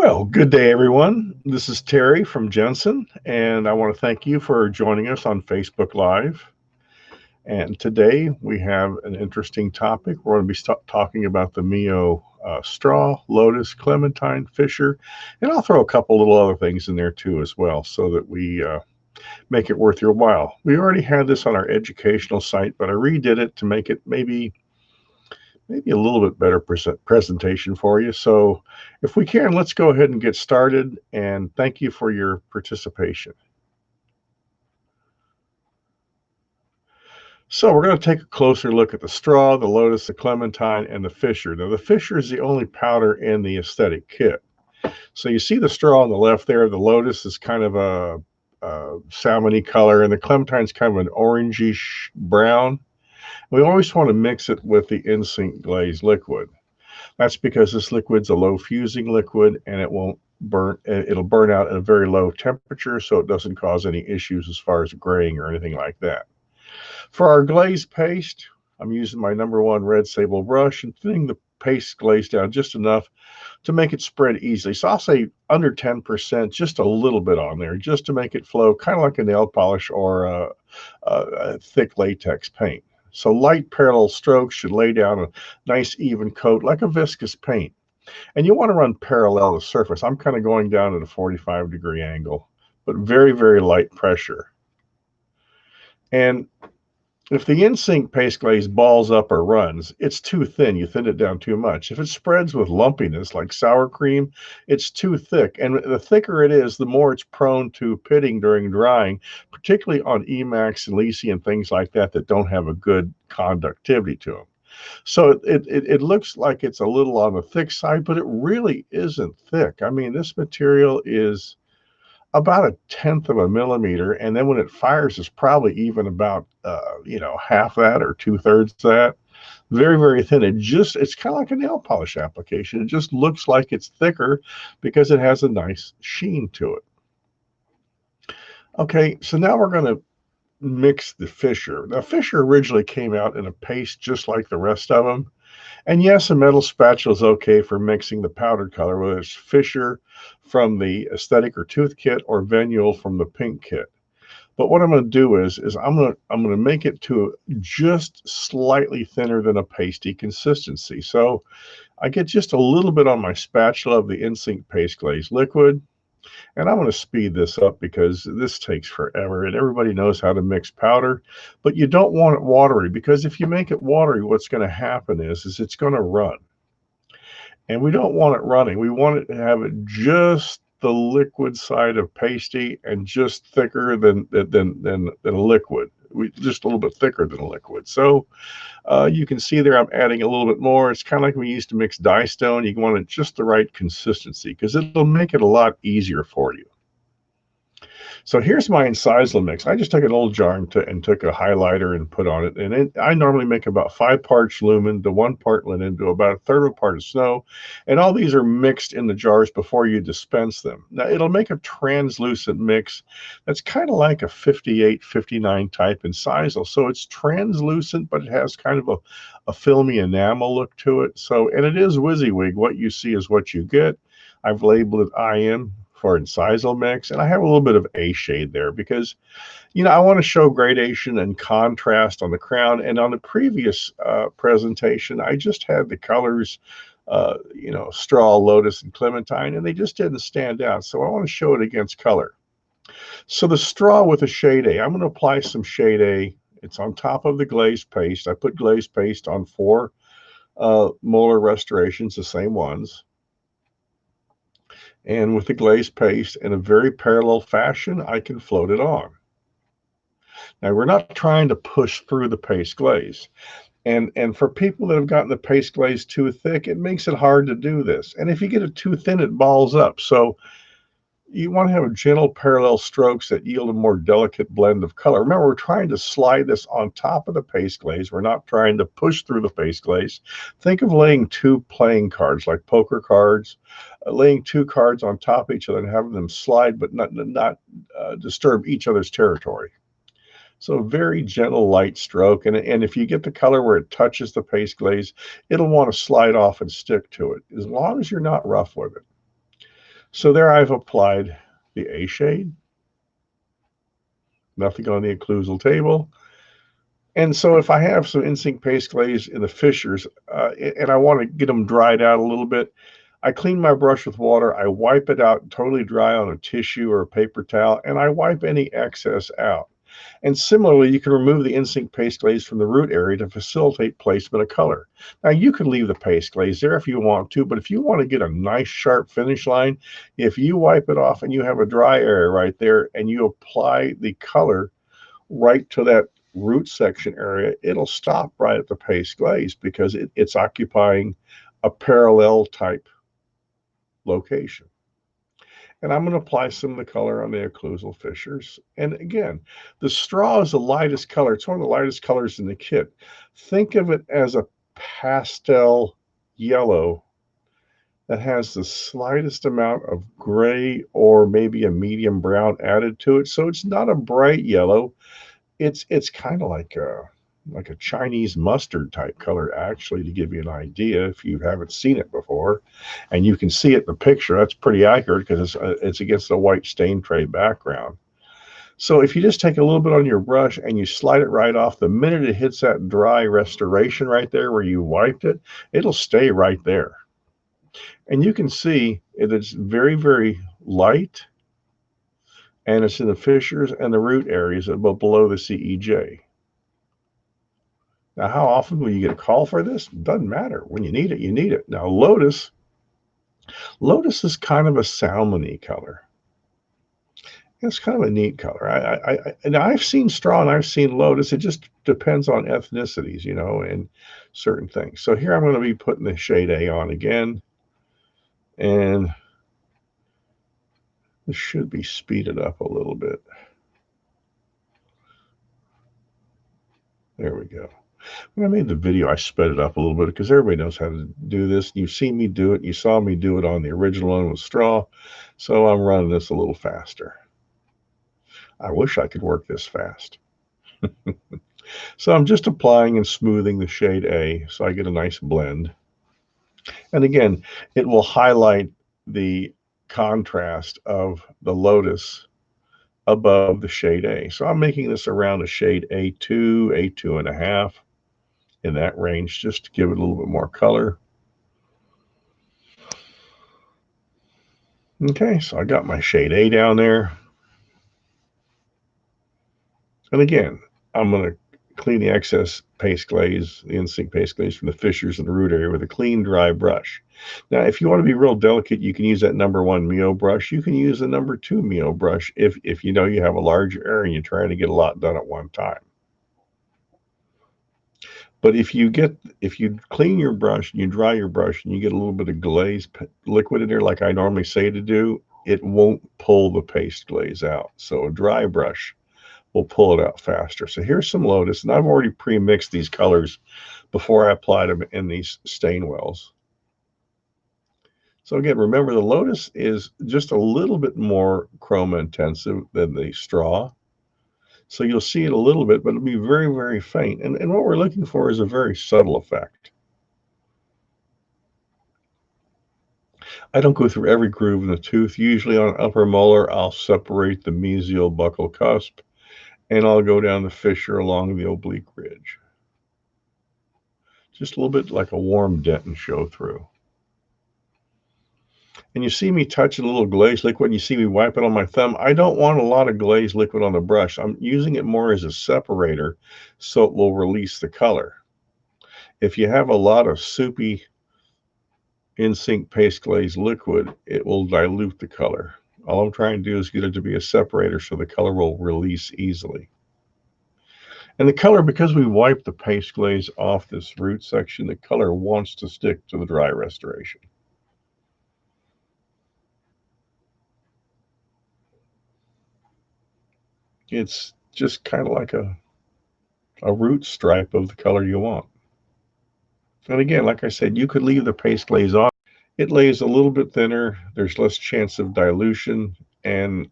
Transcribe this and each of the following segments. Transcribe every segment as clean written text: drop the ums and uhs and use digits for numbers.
Well, good day, everyone. This is Terry from Jensen, and I want to thank you for joining us on Facebook Live. And today we have an interesting topic. We're going to be talking about the MiYO straw, Lotus, Clementine, Fissure, and I'll throw a couple little other things in there too as well so that we make it worth your while. We already had this on our educational site, but I redid it to make it maybe a little bit better presentation for you. So if we can, let's go ahead and get started, and thank you for your participation. So we're going to take a closer look at the straw, the Lotus, the Clementine, and the Fissure. Now the Fissure is the only powder in the aesthetic kit. So you see the straw on the left there. The Lotus is kind of a salmony color, and the Clementine is kind of an orangish brown. We always want to mix it with the in-sync glaze liquid. That's because this liquid's a low fusing liquid and it won't burn. It'll burn out at a very low temperature, so it doesn't cause any issues as far as graying or anything like that. For our glaze paste, I'm using my #1 red sable brush and thinning the paste glaze down just enough to make it spread easily. So I'll say under 10%, just a little bit on there, just to make it flow, kind of like a nail polish or a thick latex paint. So light parallel strokes should lay down a nice even coat like a viscous paint. And you want to run parallel to the surface. I'm kind of going down at a 45-degree angle, but very, very light pressure. And if the in-sync paste glaze balls up or runs, it's too thin. You thin it down too much. If it spreads with lumpiness like sour cream, it's too thick. And the thicker it is, the more it's prone to pitting during drying, particularly on Emax and Lisi and things like that that don't have a good conductivity to them. So it looks like it's a little on the thick side, but it really isn't thick. I mean, this material is about 1/10 of a millimeter, and then when it fires, it's probably even about half that or 2/3 that. Very, very thin. It's kind of like a nail polish application. It just looks like it's thicker because it has a nice sheen to it. Okay, so now we're going to mix the Fissure. Now, Fissure originally came out in a paste just like the rest of them. And yes, a metal spatula is okay for mixing the powdered color, whether it's Fissure from the aesthetic or tooth kit or Venule from the pink kit. But what I'm going to do is I'm going to make it to just slightly thinner than a pasty consistency. So I get just a little bit on my spatula of the in-sync paste glaze liquid. And I'm going to speed this up because this takes forever, and everybody knows how to mix powder, but you don't want it watery, because if you make it watery, what's going to happen is it's going to run. And we don't want it running. We want it to have it just the liquid side of pasty and just thicker than a liquid. Just a little bit thicker than a liquid. So you can see there I'm adding a little bit more. It's kind of like we used to mix dye stone. You want it just the right consistency because it'll make it a lot easier for you. So here's my incisal mix. I just took an old jar and took a highlighter and put on it. And I normally make about 5 parts lumen to 1 part linen to about 1/3 of a part of snow. And all these are mixed in the jars before you dispense them. Now it'll make a translucent mix that's kind of like a 58, 59 type incisal. So it's translucent, but it has kind of a filmy enamel look to it. So, and it is WYSIWYG. What you see is what you get. I've labeled it IM for incisal mix, and I have a little bit of A shade there because I want to show gradation and contrast on the crown. And on the previous presentation, I just had the colors straw, Lotus, and Clementine, and they just didn't stand out, so I want to show it against color. So the straw with a shade A, I'm going to apply some shade A. It's on top of the glaze paste. I put glaze paste on 4 molar restorations, the same ones. And with the glaze paste in a very parallel fashion, I can float it on. Now, we're not trying to push through the paste glaze. And for people that have gotten the paste glaze too thick, it makes it hard to do this. And if you get it too thin, it balls up. So you want to have gentle parallel strokes that yield a more delicate blend of color. Remember, we're trying to slide this on top of the paste glaze. We're not trying to push through the paste glaze. Think of laying 2 playing cards, like poker cards, laying 2 cards on top of each other and having them slide, but not disturb each other's territory. So very gentle, light stroke. And if you get the color where it touches the paste glaze, it'll want to slide off and stick to it, as long as you're not rough with it. So there I've applied the A shade, nothing on the occlusal table. And so if I have some in-sync paste glaze in the fissures and I want to get them dried out a little bit, I clean my brush with water, I wipe it out totally dry on a tissue or a paper towel, and I wipe any excess out. And similarly, you can remove the in-sync paste glaze from the root area to facilitate placement of color. Now, you can leave the paste glaze there if you want to, but if you want to get a nice sharp finish line, if you wipe it off and you have a dry area right there and you apply the color right to that root section area, it'll stop right at the paste glaze because it's occupying a parallel type location. And I'm going to apply some of the color on the occlusal fissures. And again, the straw is the lightest color. It's one of the lightest colors in the kit. Think of it as a pastel yellow that has the slightest amount of gray or maybe a medium brown added to it. So it's not a bright yellow. It's kind of like a Chinese mustard type color, actually, to give you an idea if you haven't seen it before. And you can see it in the picture. That's pretty accurate because it's against a white stain tray background. So if you just take a little bit on your brush and you slide it right off, the minute it hits that dry restoration right there where you wiped it, it'll stay right there. And you can see it's very, very light, and it's in the fissures and the root areas below the CEJ. Now, how often will you get a call for this? Doesn't matter. When you need it, you need it. Now, Lotus is kind of a salmon-y color. It's kind of a neat color. And I've seen straw and I've seen Lotus. It just depends on ethnicities, you know, and certain things. So here I'm going to be putting the shade A on again. And this should be speeded up a little bit. There we go. When I made the video, I sped it up a little bit because everybody knows how to do this. You've seen me do it. You saw me do it on the original one with straw. So I'm running this a little faster. I wish I could work this fast. So I'm just applying and smoothing the shade A so I get a nice blend. And again, it will highlight the contrast of the Lotus above the shade A. So I'm making this around a shade A2, A2.5. In that range, just to give it a little bit more color. Okay, so I got my shade A down there. And again, I'm going to clean the excess paste glaze, the in-sync paste glaze from the fissures in the root area with a clean, dry brush. Now, if you want to be real delicate, you can use that number 1 MiYO brush. You can use the number 2 MiYO brush if you know you have a large area and you're trying to get a lot done at one time. But if you clean your brush and you dry your brush and you get a little bit of glaze liquid in there, like I normally say to do, it won't pull the paste glaze out. So a dry brush will pull it out faster. So here's some Lotus, and I've already pre-mixed these colors before I applied them in these stain wells. So again, remember the Lotus is just a little bit more chroma intensive than the straw. So you'll see it a little bit, but it'll be very, very faint. And what we're looking for is a very subtle effect. I don't go through every groove in the tooth. Usually on upper molar, I'll separate the mesial buccal cusp, and I'll go down the fissure along the oblique ridge. Just a little bit like a warm dent and show through. And you see me touching a little glaze liquid, and you see me wipe it on my thumb. I don't want a lot of glaze liquid on the brush. I'm using it more as a separator so it will release the color. If you have a lot of soupy in-sync paste glaze liquid, it will dilute the color. All I'm trying to do is get it to be a separator so the color will release easily. And the color, because we wiped the paste glaze off this root section, the color wants to stick to the dry restoration. It's just kind of like a root stripe of the color you want. And again, like I said, you could leave the paste glaze on. It lays a little bit thinner. There's less chance of dilution. And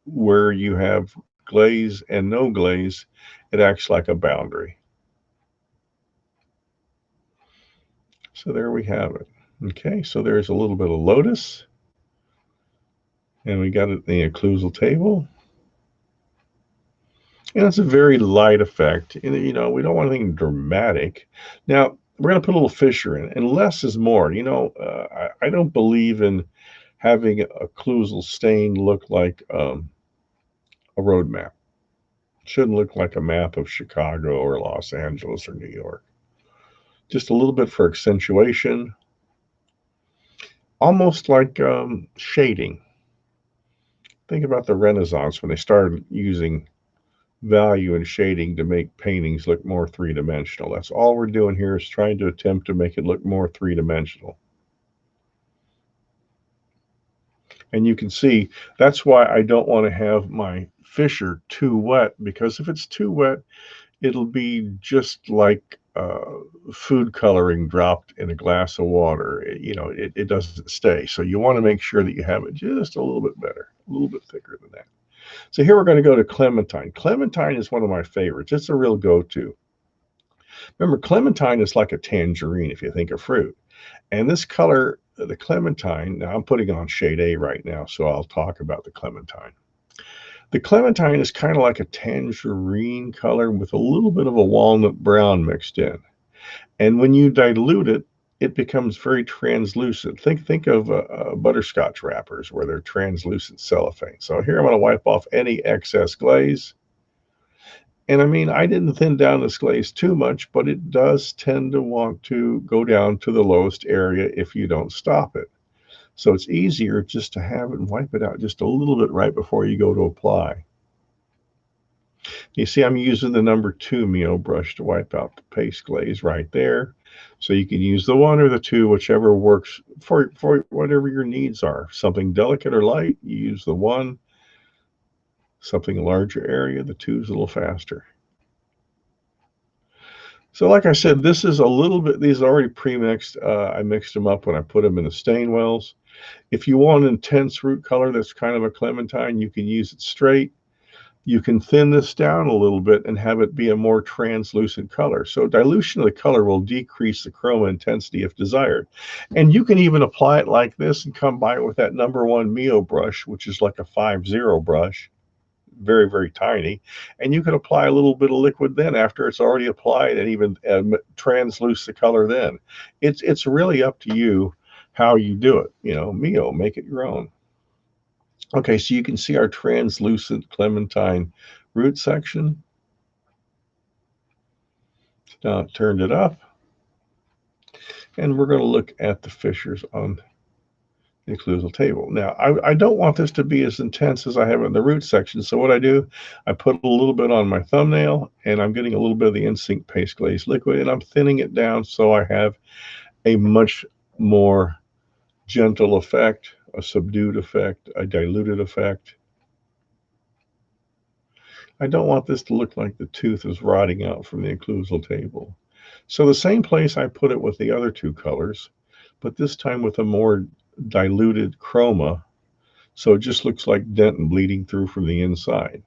where you have glaze and no glaze, it acts like a boundary. So there we have it. Okay, so there's a little bit of Lotus. And we got it in the occlusal table. And it's a very light effect. And, you know, we don't want anything dramatic. Now, we're going to put a little fissure in, and less is more. You know, I don't believe in having a occlusal stain look like a road map. It shouldn't look like a map of Chicago or Los Angeles or New York. Just a little bit for accentuation, almost like shading. Think about the Renaissance when they started using value and shading to make paintings look more three-dimensional. That's all we're doing here, is trying to attempt to make it look more three-dimensional. And you can see that's why I don't want to have my fissure too wet, because if it's too wet, it'll be just like food coloring dropped in a glass of water. It doesn't stay. So you want to make sure that you have it just a little bit better, a little bit thicker than that. So here we're going to go to Clementine. Clementine is one of my favorites. It's a real go-to. Remember, Clementine is like a tangerine if you think of fruit. And this color, the Clementine, now I'm putting on shade A right now, so I'll talk about the Clementine. The Clementine is kind of like a tangerine color with a little bit of a walnut brown mixed in. And when you dilute it, it becomes very translucent. Think of butterscotch wrappers where they're translucent cellophane. So here I'm going to wipe off any excess glaze. And I mean, I didn't thin down this glaze too much, but it does tend to want to go down to the lowest area if you don't stop it. So it's easier just to have it and wipe it out just a little bit right before you go to apply. You see, I'm using the number 2 MiYO brush to wipe out the paste glaze right there. So you can use the 1 or the 2, whichever works for whatever your needs are. Something delicate or light, you use the 1. Something larger area, the 2 is a little faster. So like I said, this is a little bit, these are already pre-mixed. I mixed them up when I put them in the stain wells. If you want an intense root color that's kind of a Clementine, you can use it straight. You can thin this down a little bit and have it be a more translucent color. So dilution of the color will decrease the chroma intensity if desired. And you can even apply it like this and come by it with that number 1 MiYO brush, which is like a 5-0 brush, very, very tiny. And you can apply a little bit of liquid then after it's already applied, and even transluce the color then. It's really up to you how you do it. You know, MiYO, make it your own. Okay, so you can see our translucent Clementine root section. Now it turned it up. And we're going to look at the fissures on the occlusal table. Now, I don't want this to be as intense as I have in the root section. So what I do, I put a little bit on my thumbnail, and I'm getting a little bit of the Instinct Paste Glaze liquid, and I'm thinning it down so I have a much more gentle effect, a subdued effect, a diluted effect. I don't want this to look like the tooth is rotting out from the occlusal table. So the same place I put it with the other 2 colors, but this time with a more diluted chroma, so it just looks like dent and bleeding through from the inside.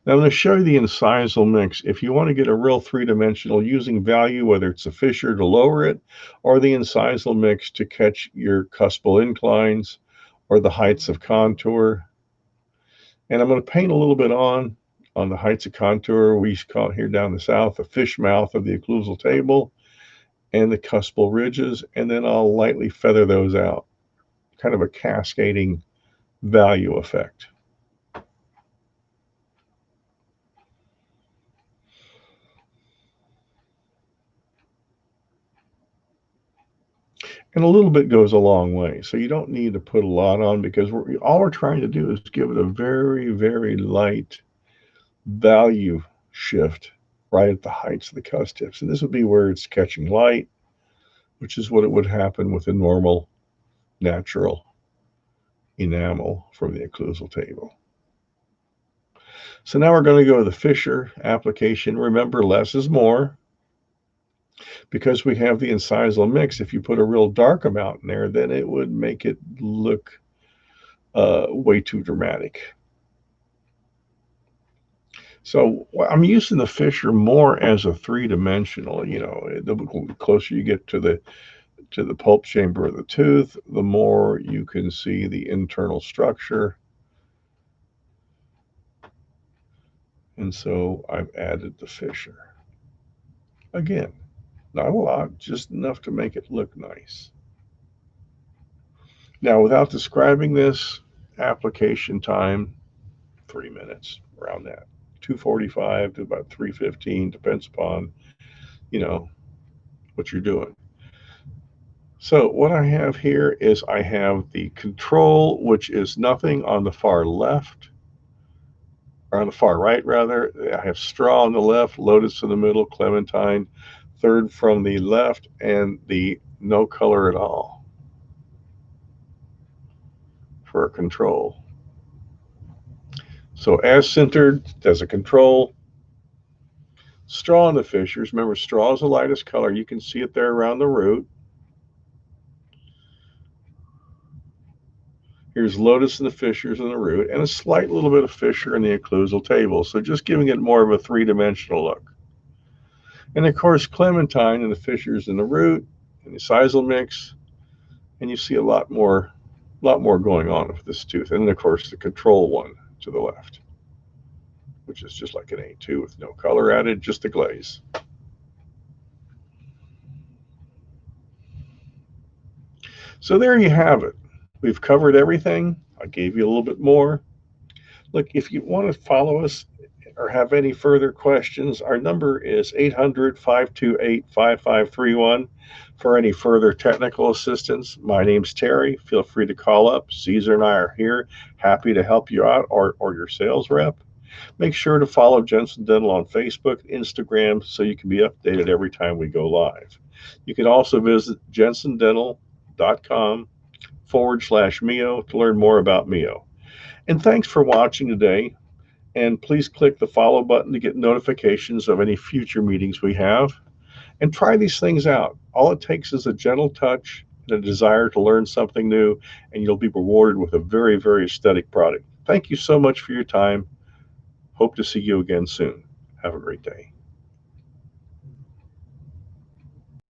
Now I'm going to show you the incisal mix. If you want to get a real three-dimensional, using value, whether it's a fissure to lower it or the incisal mix to catch your cuspal inclines or the heights of contour. And I'm going to paint a little bit on the heights of contour. We call it here down the south the fish mouth of the occlusal table and the cuspal ridges, and then I'll lightly feather those out, kind of a cascading value effect. And a little bit goes a long way. So you don't need to put a lot on, because all we're trying to do is give it a very, very light value shift right at the heights of the cusp tips. And this would be where it's catching light, which is what it would happen with a normal, natural enamel from the occlusal table. So now we're going to go to the fissure application. Remember, less is more. Because we have the incisal mix, if you put a real dark amount in there, then it would make it look way too dramatic. So I'm using the fissure more as a three-dimensional. You know, the closer you get to to the pulp chamber of the tooth, the more you can see the internal structure. And so I've added the fissure. Again, not a lot, just enough to make it look nice. Now, without describing this, application time, 3 minutes, around that. 2:45 to about 3:15, depends upon, you know, what you're doing. So what I have here is I have the control, which is nothing on the far left, or on the far right rather. I have straw on the left, Lotus in the middle, Clementine third from the left, and the no color at all for a control. So as centered, as a control, straw in the fissures. Remember, straw is the lightest color. You can see it there around the root. Here's Lotus in the fissures in the root, and a slight little bit of fissure in the occlusal table. So just giving it more of a three-dimensional look. And of course, Clementine and the fissures in the root and the sisal mix, and you see a lot more going on with this tooth. And then of course the control one to the left, which is just like an A2 with no color added, just a glaze. So there you have it. We've covered everything. I gave you a little bit more. Look, if you want to follow us or have any further questions, our number is 800-528-5531 for any further technical assistance. My name's Terry. Feel free to call up. Caesar and I are here, happy to help you out, or your sales rep. Make sure to follow Jensen Dental on Facebook, Instagram, so you can be updated every time we go live. You can also visit jensendental.com/MiYO to learn more about MiYO. And thanks for watching today. And please click the follow button to get notifications of any future meetings we have. And try these things out. All it takes is a gentle touch and a desire to learn something new, and you'll be rewarded with a very, very aesthetic product. Thank you so much for your time. Hope to see you again soon. Have a great day.